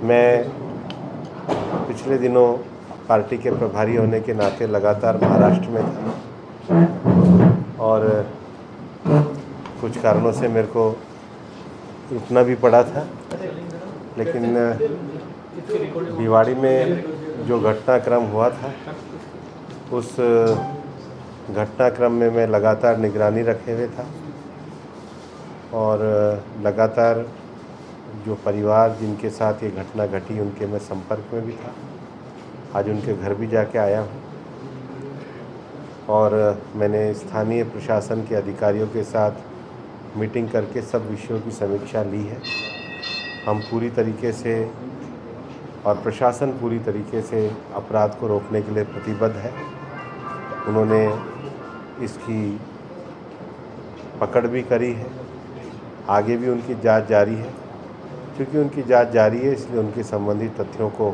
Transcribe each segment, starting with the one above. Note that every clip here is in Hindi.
मैं पिछले दिनों पार्टी के प्रभारी होने के नाते लगातार महाराष्ट्र में था और कुछ कारणों से मेरे को रुकना भी पड़ा था, लेकिन भिवाड़ी में जो घटनाक्रम हुआ था उस घटनाक्रम में मैं लगातार निगरानी रखे हुए था और लगातार जो परिवार जिनके साथ ये घटना घटी उनके मैं संपर्क में भी था। आज उनके घर भी जाके आया हूँ और मैंने स्थानीय प्रशासन के अधिकारियों के साथ मीटिंग करके सब विषयों की समीक्षा ली है। हम पूरी तरीके से और प्रशासन पूरी तरीके से अपराध को रोकने के लिए प्रतिबद्ध है। उन्होंने इसकी पकड़ भी करी है, आगे भी उनकी जांच जारी है। क्योंकि उनकी जांच जारी है इसलिए उनके संबंधित तथ्यों को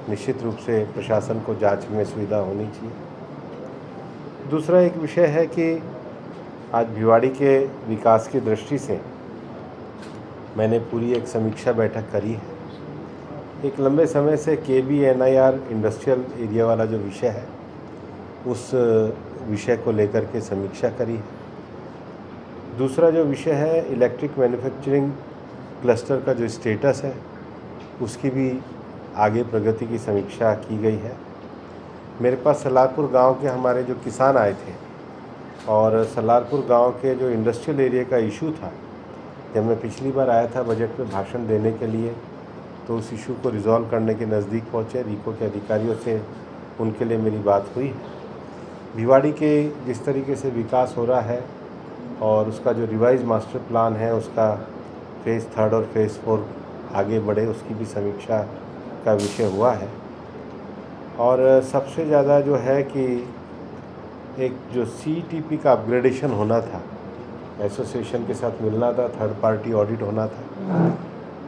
निश्चित रूप से प्रशासन को जांच में सुविधा होनी चाहिए। दूसरा एक विषय है कि आज भिवाड़ी के विकास की दृष्टि से मैंने पूरी एक समीक्षा बैठक करी है। एक लंबे समय से KBNIR इंडस्ट्रियल एरिया वाला जो विषय है उस विषय को लेकर के समीक्षा करी है। दूसरा जो विषय है इलेक्ट्रिक मैन्युफैक्चरिंग क्लस्टर का जो स्टेटस है उसकी भी आगे प्रगति की समीक्षा की गई है। मेरे पास सलारपुर गांव के हमारे जो किसान आए थे और सलारपुर गांव के जो इंडस्ट्रियल एरिया का इशू था, जब मैं पिछली बार आया था बजट में भाषण देने के लिए तो उस इशू को रिजॉल्व करने के नज़दीक पहुँचे। रीको के अधिकारियों से उनके लिए मेरी बात हुई है। भिवाड़ी के जिस तरीके से विकास हो रहा है और उसका जो रिवाइज मास्टर प्लान है उसका फेज़ 3 और फेज़ 4 आगे बढ़े उसकी भी समीक्षा का विषय हुआ है। और सबसे ज़्यादा जो है कि एक जो CTP का अपग्रेडेशन होना था, एसोसिएशन के साथ मिलना था, थर्ड पार्टी ऑडिट होना था,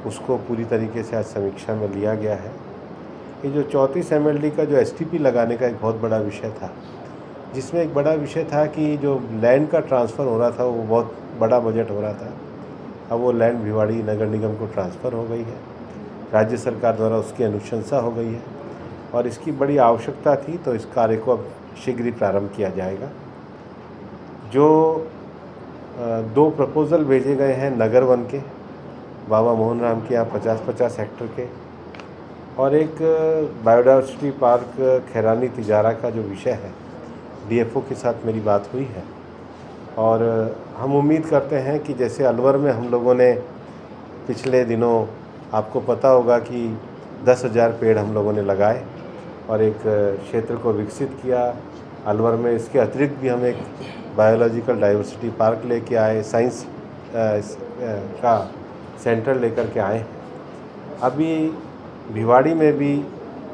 उसको पूरी तरीके से आज समीक्षा में लिया गया है। ये जो 34 MLD का जो STP लगाने का एक बहुत बड़ा विषय था, जिसमें एक बड़ा विषय था कि जो लैंड का ट्रांसफ़र हो रहा था वो बहुत बड़ा बजट हो रहा था। अब वो लैंड भिवाड़ी नगर निगम को ट्रांसफ़र हो गई है, राज्य सरकार द्वारा उसकी अनुशंसा हो गई है और इसकी बड़ी आवश्यकता थी, तो इस कार्य को अब शीघ्र ही प्रारंभ किया जाएगा। जो 2 प्रपोज़ल भेजे गए हैं नगर वन के, बाबा मोहन राम के यहाँ 50-50 हेक्टर के, और एक बायोडाइवर्सिटी पार्क खैरानी तिजारा का जो विषय है, DFO के साथ मेरी बात हुई है और हम उम्मीद करते हैं कि जैसे अलवर में हम लोगों ने पिछले दिनों आपको पता होगा कि 10,000 पेड़ हम लोगों ने लगाए और एक क्षेत्र को विकसित किया। अलवर में इसके अतिरिक्त भी हम एक बायोलॉजिकल डाइवर्सिटी पार्क लेके आए, साइंस का सेंटर लेकर के आए। अभी भिवाड़ी में भी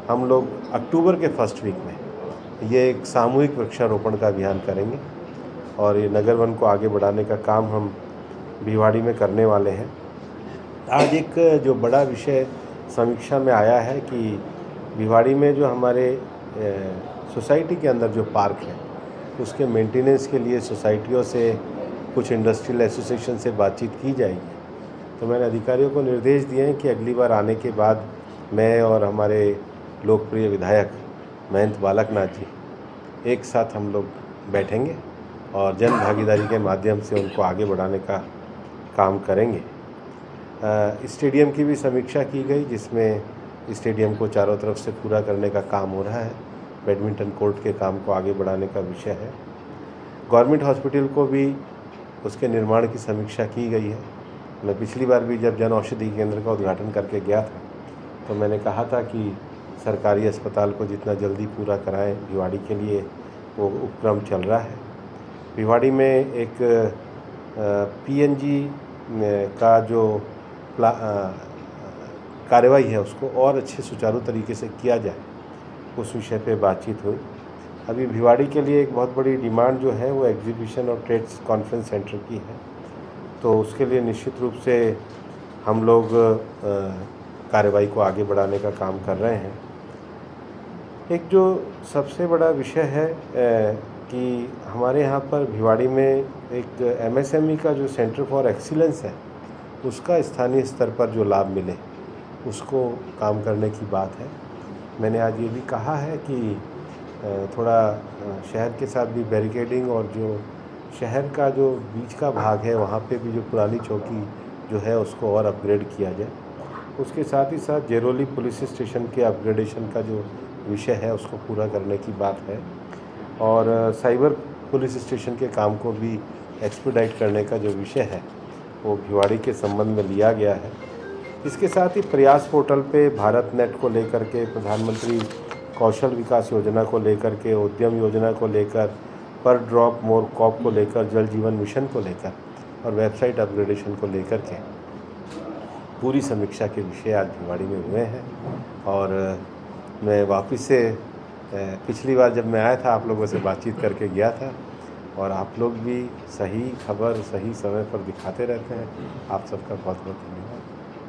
हम लोग अक्टूबर के फर्स्ट वीक में ये एक सामूहिक वृक्षारोपण का अभियान करेंगे और ये नगर वन को आगे बढ़ाने का काम हम भिवाड़ी में करने वाले हैं। आज एक जो बड़ा विषय समीक्षा में आया है कि भिवाड़ी में जो हमारे सोसाइटी के अंदर जो पार्क है उसके मेंटेनेंस के लिए सोसाइटियों से, कुछ इंडस्ट्रियल एसोसिएशन से बातचीत की जाएगी। तो मैंने अधिकारियों को निर्देश दिए हैं कि अगली बार आने के बाद मैं और हमारे लोकप्रिय विधायक महंत बालकनाथ जी एक साथ हम लोग बैठेंगे और जन भागीदारी के माध्यम से उनको आगे बढ़ाने का काम करेंगे। स्टेडियम की भी समीक्षा की गई, जिसमें स्टेडियम को चारों तरफ से पूरा करने का काम हो रहा है। बैडमिंटन कोर्ट के काम को आगे बढ़ाने का विषय है। गवर्नमेंट हॉस्पिटल को भी उसके निर्माण की समीक्षा की गई है। मैं पिछली बार भी जब जन औषधि केंद्र का उद्घाटन करके गया था तो मैंने कहा था कि सरकारी अस्पताल को जितना जल्दी पूरा कराएं, भिवाड़ी के लिए वो उपक्रम चल रहा है। भिवाड़ी में एक PNG का जो कार्रवाई है उसको और अच्छे सुचारू तरीके से किया जाए, उस विषय पे बातचीत हुई। अभी भिवाड़ी के लिए एक बहुत बड़ी डिमांड जो है वो एग्जीबिशन और ट्रेड्स कॉन्फ्रेंस सेंटर की है, तो उसके लिए निश्चित रूप से हम लोग कार्रवाई को आगे बढ़ाने का काम कर रहे हैं। एक जो सबसे बड़ा विषय है कि हमारे यहाँ पर भिवाड़ी में एक MSME का जो सेंटर फॉर एक्सीलेंस है उसका स्थानीय स्तर पर जो लाभ मिले उसको काम करने की बात है। मैंने आज ये भी कहा है कि थोड़ा शहर के साथ भी बैरिकेडिंग और जो शहर का जो बीच का भाग है वहाँ पे भी जो पुरानी चौकी जो है उसको और अपग्रेड किया जाए। उसके साथ ही साथ जैरोली पुलिस स्टेशन के अपग्रेडेशन का जो विषय है उसको पूरा करने की बात है और साइबर पुलिस स्टेशन के काम को भी एक्सपीडाइट करने का जो विषय है वो भिवाड़ी के संबंध में लिया गया है। इसके साथ ही प्रयास पोर्टल पे भारत नेट को लेकर के, प्रधानमंत्री कौशल विकास योजना को लेकर के, उद्यम योजना को लेकर, पर ड्रॉप मोर कॉप को लेकर, जल जीवन मिशन को लेकर और वेबसाइट अपग्रेडेशन को लेकर के पूरी समीक्षा के विषय आज भिवाड़ी में हुए हैं। और मैं वापस से पिछली बार जब मैं आया था आप लोगों से बातचीत करके गया था और आप लोग भी सही खबर सही समय पर दिखाते रहते हैं। आप सबका बहुत बहुत धन्यवाद।